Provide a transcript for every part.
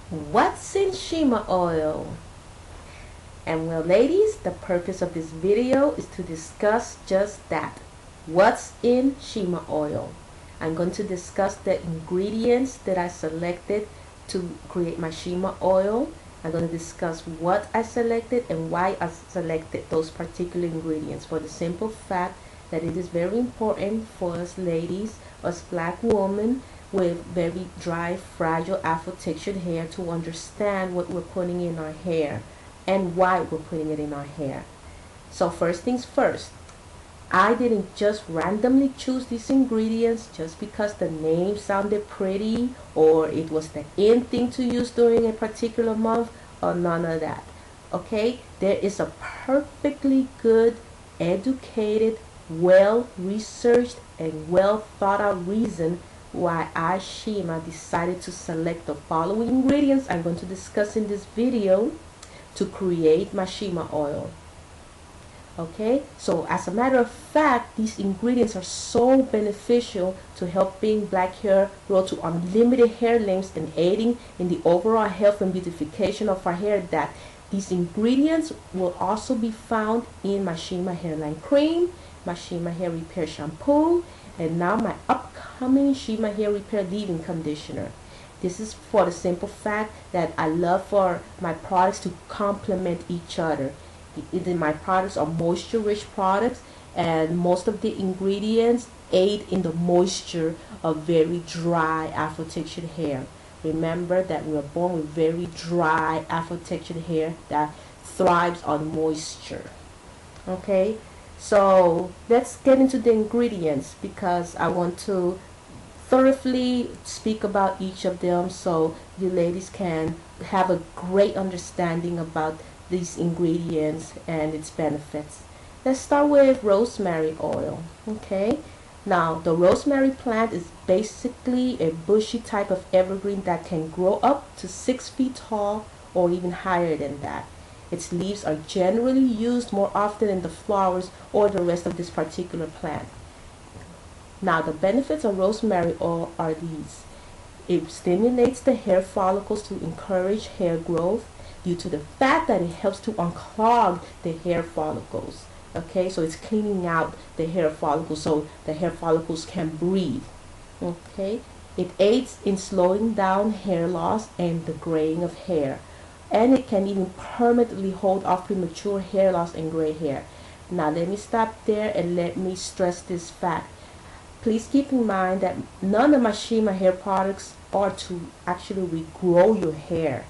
What's in Shima oil? And well, ladies, the purpose of this video is to discuss just that. What's in Shima oil? I'm going to discuss the ingredients that I selected to create my Shima oil. I'm going to discuss what I selected and why I selected those particular ingredients, for the simple fact that it is very important for us ladies, us black women with very dry, fragile, afro-textured hair, to understand what we're putting in our hair and why we're putting it in our hair. So first things first, I didn't just randomly choose these ingredients just because the name sounded pretty or it was the in thing to use during a particular month, or none of that. Okay, there is a perfectly good, educated, well researched and well thought out reason why I, Shima, decided to select the following ingredients I'm going to discuss in this video to create my Shima oil. Okay, so as a matter of fact, these ingredients are so beneficial to helping black hair grow to unlimited hair lengths and aiding in the overall health and beautification of our hair that these ingredients will also be found in my Shima hairline cream, my Shima hair repair shampoo, and now my upcoming Shima hair repair leave-in conditioner. This is for the simple fact that I love for my products to complement each other. My products are moisture-rich products, and most of the ingredients aid in the moisture of very dry, afro-textured hair. Remember that we are born with very dry, afro-textured hair that thrives on moisture. Okay, so let's get into the ingredients because I want to thoroughly speak about each of them so you ladies can have a great understanding about these ingredients and its benefits. Let's start with rosemary oil. Okay, now the rosemary plant is basically a bushy type of evergreen that can grow up to 6 feet tall or even higher than that. Its leaves are generally used more often than the flowers or the rest of this particular plant. Now the benefits of rosemary oil are these. It stimulates the hair follicles to encourage hair growth due to the fact that it helps to unclog the hair follicles. Okay, so it's cleaning out the hair follicles so the hair follicles can breathe. Okay, it aids in slowing down hair loss and the graying of hair, and it can even permanently hold off premature hair loss and gray hair. Now let me stop there and let me stress this fact. Please keep in mind that none of my Shima hair products are to actually regrow your hair.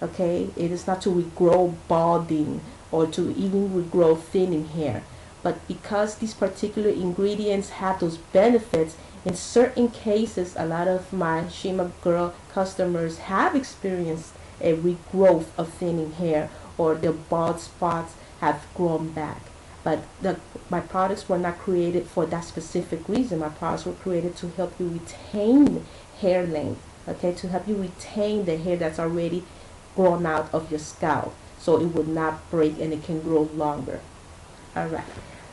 Okay, it is not to regrow balding or to even regrow thinning hair. But because these particular ingredients have those benefits, in certain cases, a lot of my Shima girl customers have experienced a regrowth of thinning hair, or their bald spots have grown back. But my products were not created for that specific reason. My products were created to help you retain hair length, okay, to help you retain the hair that's already grown out of your scalp, so it would not break and it can grow longer. Alright,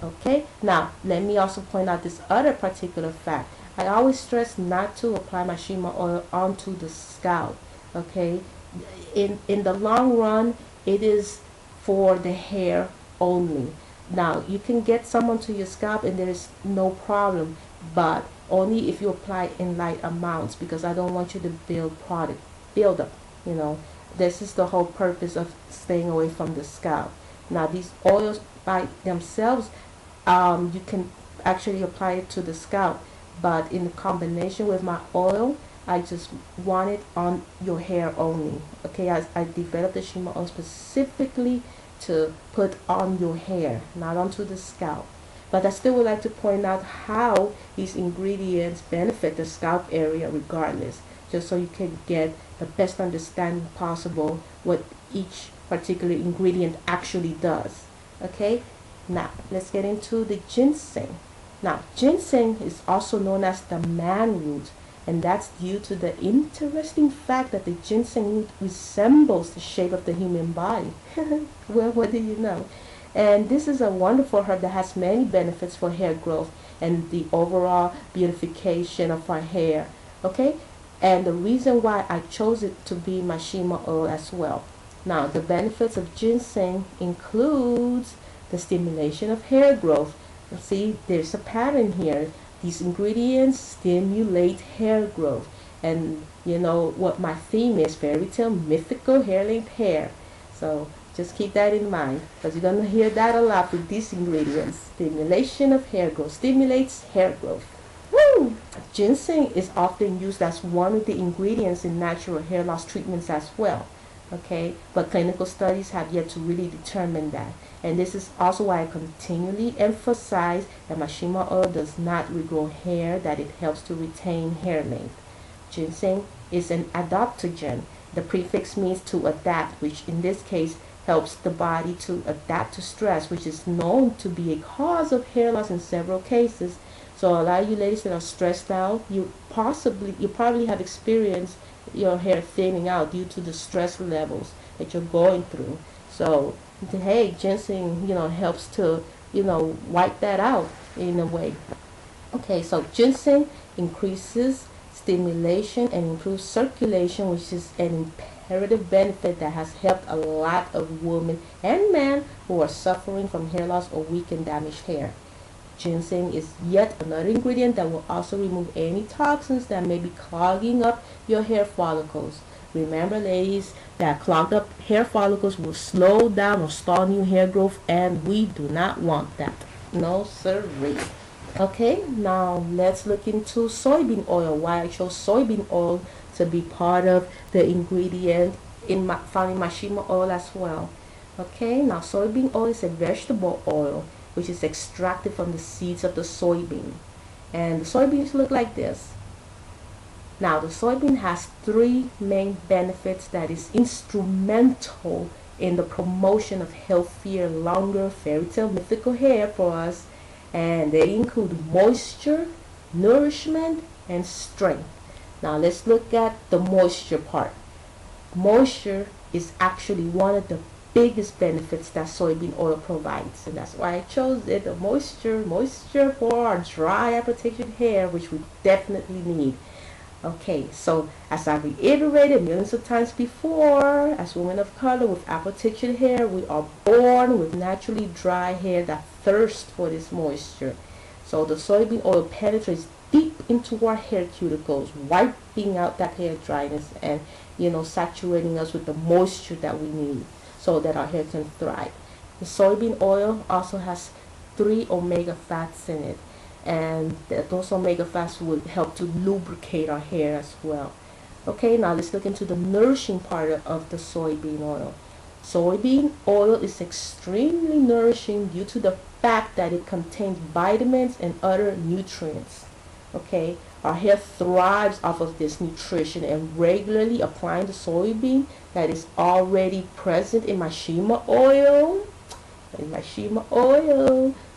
okay, now let me also point out this other particular fact. I always stress not to apply my Shima oil onto the scalp. Okay, in the long run, it is for the hair only. Now you can get some onto your scalp and there is no problem, but only if you apply in light amounts, because I don't want you to build up, you know. This is the whole purpose of staying away from the scalp. Now these oils by themselves, you can actually apply it to the scalp, but in combination with my oil, I just want it on your hair only. Okay, I developed the Shima oil specifically to put on your hair, not onto the scalp. But I still would like to point out how these ingredients benefit the scalp area regardless, just so you can get the best understanding possible what each particular ingredient actually does. Okay, now let's get into the ginseng. Now ginseng is also known as the man root, and that's due to the interesting fact that the ginseng root resembles the shape of the human body. Well, what do you know? And this is a wonderful herb that has many benefits for hair growth and the overall beautification of our hair. Okay, And the reason why I chose it to be my Shima oil as well. Now, the benefits of ginseng includes the stimulation of hair growth. See, there's a pattern here. These ingredients stimulate hair growth. And you know what my theme is, fairy tale, mythical, hair length hair. So just keep that in mind, because you're going to hear that a lot with these ingredients. Stimulation of hair growth, stimulates hair growth. Woo! Ginseng is often used as one of the ingredients in natural hair loss treatments as well. Okay, but clinical studies have yet to really determine that. And this is also why I continually emphasize that my Shima oil does not regrow hair, that it helps to retain hair length. Ginseng is an adaptogen. The prefix means to adapt, which in this case helps the body to adapt to stress, which is known to be a cause of hair loss in several cases. So a lot of you ladies that are stressed out, you probably have experienced your hair thinning out due to the stress levels that you're going through. So hey, ginseng, helps to, wipe that out in a way. Okay, so ginseng increases stimulation and improves circulation, which is an imperative benefit that has helped a lot of women and men who are suffering from hair loss or weak and damaged hair. Ginseng is yet another ingredient that will also remove any toxins that may be clogging up your hair follicles. Remember, ladies, that clogged up hair follicles will slow down or stall new hair growth, and we do not want that. No sirree. Okay, now let's look into soybean oil. Why I chose soybean oil to be part of the ingredient found in my Shima oil as well. Okay, now soybean oil is a vegetable oil which is extracted from the seeds of the soybean. And the soybeans look like this. Now, the soybean has three main benefits that is instrumental in the promotion of healthier, longer, fairy tale, mythical hair for us. And they include moisture, nourishment, and strength. Now, let's look at the moisture part. Moisture is actually one of the biggest benefits that soybean oil provides, and that's why I chose it. The moisture for our dry application hair, which we definitely need. Okay, so as I reiterated millions of times before, as women of color with apple-textured hair, we are born with naturally dry hair that thirsts for this moisture. So the soybean oil penetrates deep into our hair cuticles, wiping out that hair dryness and saturating us with the moisture that we need so that our hair can thrive. The soybean oil also has 3 omega fats in it, and those omega fats will help to lubricate our hair as well. Okay, now let's look into the nourishing part of the soybean oil. Soybean oil is extremely nourishing due to the fact that it contains vitamins and other nutrients. Okay, our hair thrives off of this nutrition, and regularly applying the soybean that is already present in my Shima oil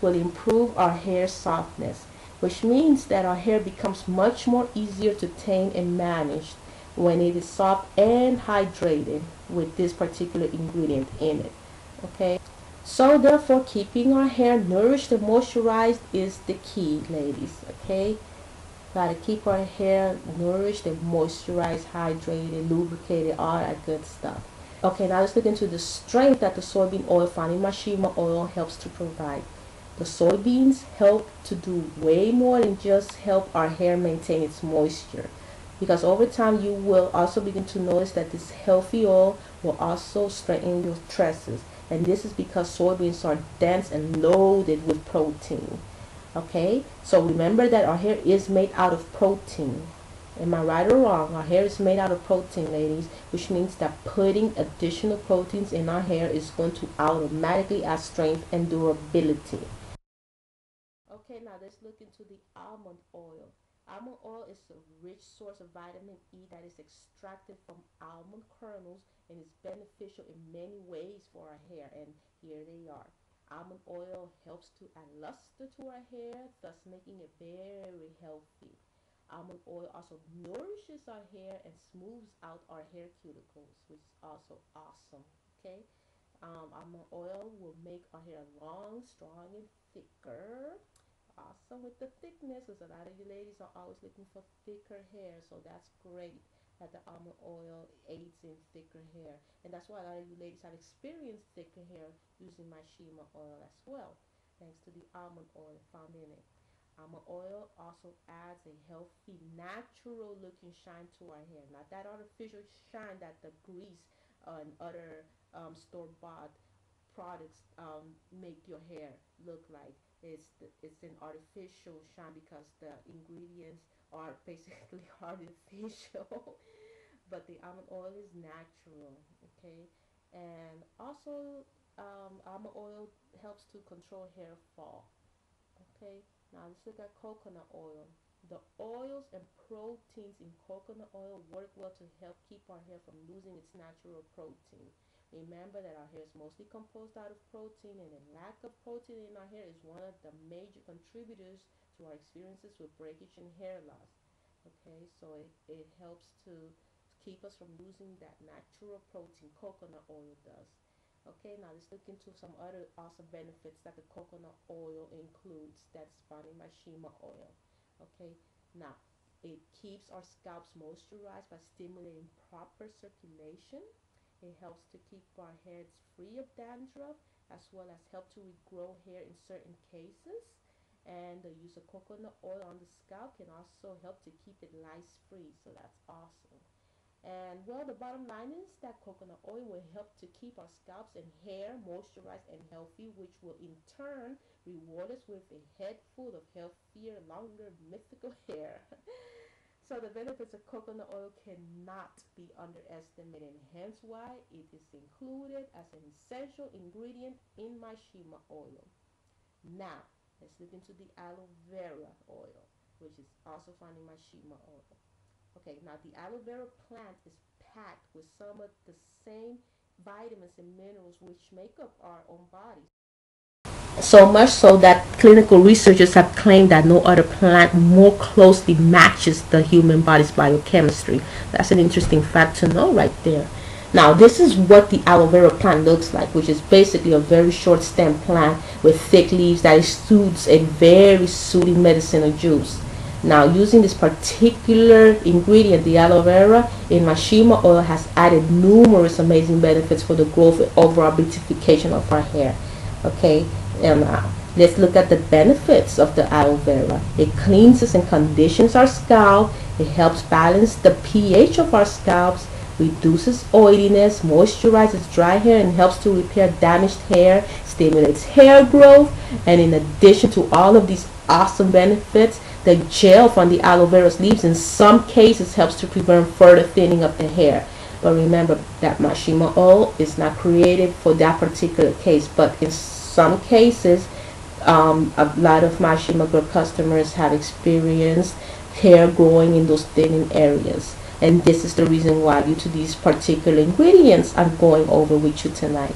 will improve our hair softness, which means that our hair becomes much more easier to tame and manage when it is soft and hydrated with this particular ingredient in it. Okay, so therefore keeping our hair nourished and moisturized is the key, ladies. Okay, gotta keep our hair nourished and moisturized, hydrated, lubricated, all that good stuff. Okay, now let's look into the strength that the soybean oil found in my Shima oil helps to provide. The soybeans help to do way more than just help our hair maintain its moisture, because over time you will also begin to notice that this healthy oil will also strengthen your tresses, and this is because soybeans are dense and loaded with protein. Okay, so remember that our hair is made out of protein. Am I right or wrong? Our hair is made out of protein, ladies, which means that putting additional proteins in our hair is going to automatically add strength and durability. Okay, now let's look into the almond oil. Almond oil is a rich source of vitamin E that is extracted from almond kernels and is beneficial in many ways for our hair, and here they are. Almond oil helps to add luster to our hair, thus making it very healthy. Almond oil also nourishes our hair and smooths out our hair cuticles, which is also awesome. Okay, almond oil will make our hair long, strong, and thicker. Awesome with the thickness, because a lot of you ladies are always looking for thicker hair, so that's great that the almond oil aids in thicker hair. And that's why a lot of you ladies have experienced thicker hair using my Shima oil as well, thanks to the almond oil found in it. Almond oil also adds a healthy, natural looking shine to our hair, not that artificial shine that the grease and other store-bought products make your hair look like. It's an artificial shine because the ingredients are basically artificial. But the almond oil is natural. Okay, and also almond oil helps to control hair fall. Okay, now let's look at coconut oil. The oils and proteins in coconut oil work well to help keep our hair from losing its natural protein. Remember that our hair is mostly composed out of protein, and a lack of protein in our hair is one of the major contributors to our experiences with breakage and hair loss. Okay, so it helps to keep us from losing that natural protein coconut oil does. Okay, now let's look into some other awesome benefits that the coconut oil includes that's found in my Shima oil. Okay, now it keeps our scalps moisturized by stimulating proper circulation. It helps to keep our heads free of dandruff, as well as help to regrow hair in certain cases. And the use of coconut oil on the scalp can also help to keep it lice free, so that's awesome. And well, the bottom line is that coconut oil will help to keep our scalps and hair moisturized and healthy, which will in turn reward us with a head full of healthier, longer, mythical hair. So the benefits of coconut oil cannot be underestimated, and hence why it is included as an essential ingredient in my Shima oil. Now, let's look into the aloe vera oil, which is also found in my Shima oil. Okay, now the aloe vera plant is packed with some of the same vitamins and minerals which make up our own bodies. So much so that clinical researchers have claimed that no other plant more closely matches the human body's biochemistry. That's an interesting fact to know right there. Now, this is what the aloe vera plant looks like, which is basically a very short stem plant with thick leaves that exudes a very soothing medicinal juice. Now, using this particular ingredient, the aloe vera, in my Shima oil has added numerous amazing benefits for the growth and overall beautification of our hair. Okay, and let's look at the benefits of the aloe vera. It cleanses and conditions our scalp. It helps balance the pH of our scalps, reduces oiliness, moisturizes dry hair, and helps to repair damaged hair, stimulates hair growth. And in addition to all of these awesome benefits, the gel from the aloe vera's leaves in some cases helps to prevent further thinning of the hair. But remember that my Shima oil is not created for that particular case, but in some cases, a lot of my Shima girl customers have experienced hair growing in those thinning areas. And this is the reason why, due to these particular ingredients, I'm going over with you tonight.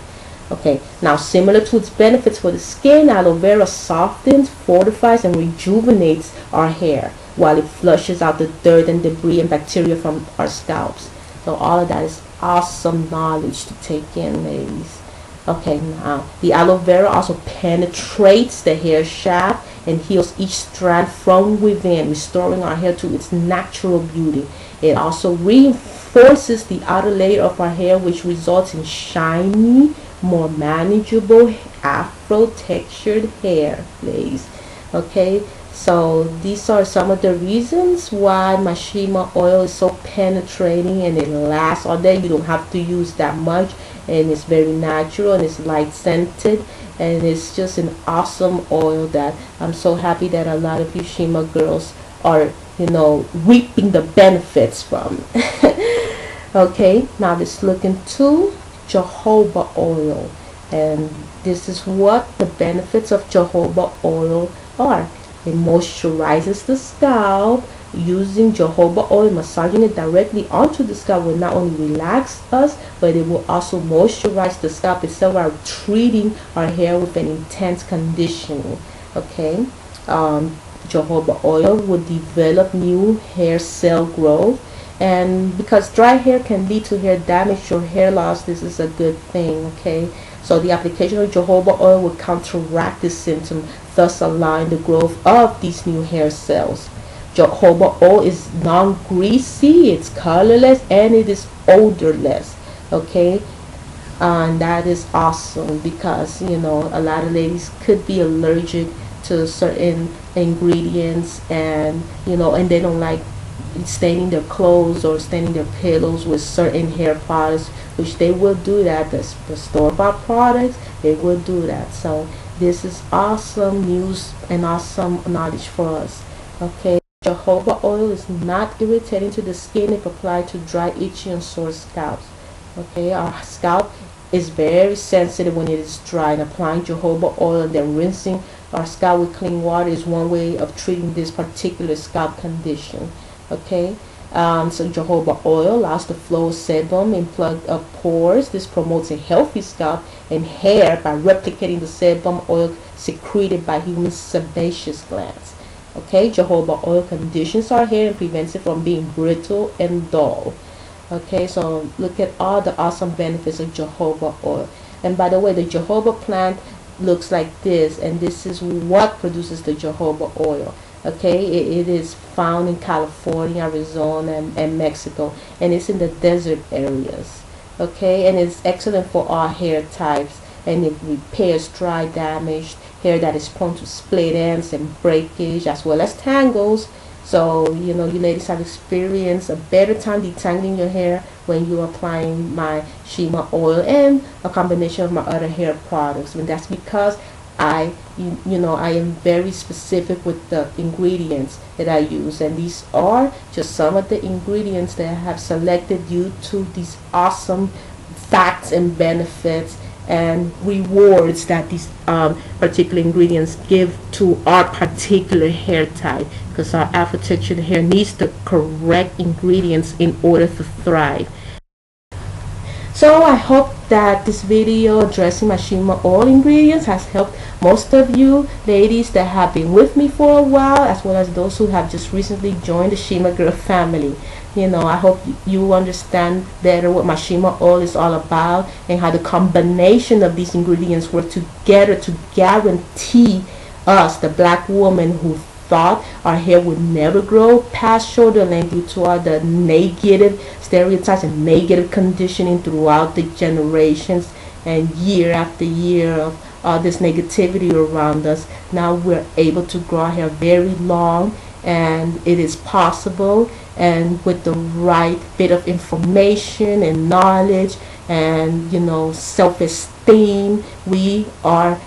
Okay, now similar to its benefits for the skin, aloe vera softens, fortifies, and rejuvenates our hair while it flushes out the dirt and debris and bacteria from our scalps. So all of that is awesome knowledge to take in, ladies. Okay, now the aloe vera also penetrates the hair shaft and heals each strand from within, restoring our hair to its natural beauty. It also reinforces the outer layer of our hair, which results in shiny, more manageable afro textured hair, ladies. Okay, so these are some of the reasons why my Shima oil is so penetrating and it lasts all day. You don't have to use that much, and it's very natural and it's light scented, and it's just an awesome oil that I'm so happy that a lot of you Shima girls are, you know, reaping the benefits from. Okay, now let's look into jojoba oil, and this is what the benefits of jojoba oil are. It moisturizes the scalp. Using jojoba oil, massaging it directly onto the scalp will not only relax us, but it will also moisturize the scalp itself while treating our hair with an intense conditioning. Okay, jojoba oil will develop new hair cell growth, and because dry hair can lead to hair damage or hair loss, this is a good thing. Okay, So the application of jojoba oil will counteract this symptom, thus allowing the growth of these new hair cells. Jojoba oil is non-greasy, it's colorless, and it is odorless. Okay, and that is awesome, because you know a lot of ladies could be allergic to certain ingredients, and you know, and they don't like staining their clothes or staining their pillows with certain hair products, which they will do that. The store-bought products, they will do that. So this is awesome news and awesome knowledge for us. Okay, jojoba oil is not irritating to the skin if applied to dry, itchy, and sore scalps. Okay, our scalp is very sensitive when it is dry, and applying jojoba oil and then rinsing our scalp with clean water is one way of treating this particular scalp condition. Okay, so jojoba oil allows the flow of sebum in plugged up pores. This promotes a healthy scalp and hair by replicating the sebum oil secreted by human sebaceous glands. Okay, jojoba oil conditions our hair and prevents it from being brittle and dull. Okay, so look at all the awesome benefits of jojoba oil. And by the way, the jojoba plant looks like this, and this is what produces the jojoba oil. Okay, it is found in California, Arizona, and Mexico, and it's in the desert areas. Okay, and it's excellent for all hair types, and it repairs dry, damaged hair that is prone to split ends and breakage, as well as tangles. So you know, you ladies have experienced a better time detangling your hair when you're applying my Shima oil and a combination of my other hair products. And that's because I am very specific with the ingredients that I use, and these are just some of the ingredients that I have selected due to these awesome facts and benefits and rewards that these particular ingredients give to our particular hair type, because our Afro textured hair needs the correct ingredients in order to thrive. So I hope that this video addressing my Shima oil ingredients has helped most of you ladies that have been with me for a while, as well as those who have just recently joined the Shima Girl family. You know, I hope you understand better what my Shima oil is all about, and how the combination of these ingredients work together to guarantee us, the black woman who thought our hair would never grow past shoulder length due to all the negative stereotypes and negative conditioning throughout the generations and year after year of all this negativity around us. Now we're able to grow our hair very long, and it is possible, and with the right bit of information and knowledge and self-esteem, we are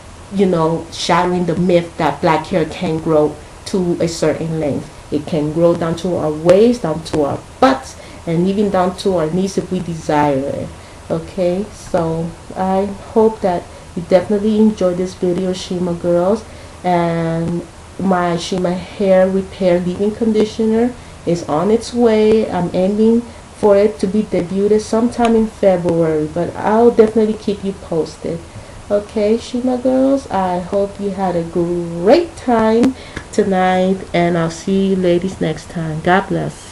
shattering the myth that black hair can grow to a certain length. It can grow down to our waist, down to our butts, and even down to our knees if we desire it. Okay, so I hope that you definitely enjoyed this video, Shima girls. And my Shima hair repair leave-in conditioner is on its way. I'm aiming for it to be debuted sometime in February, but I'll definitely keep you posted. Okay, Shima girls, I hope you had a great time tonight, and I'll see you ladies next time. God bless.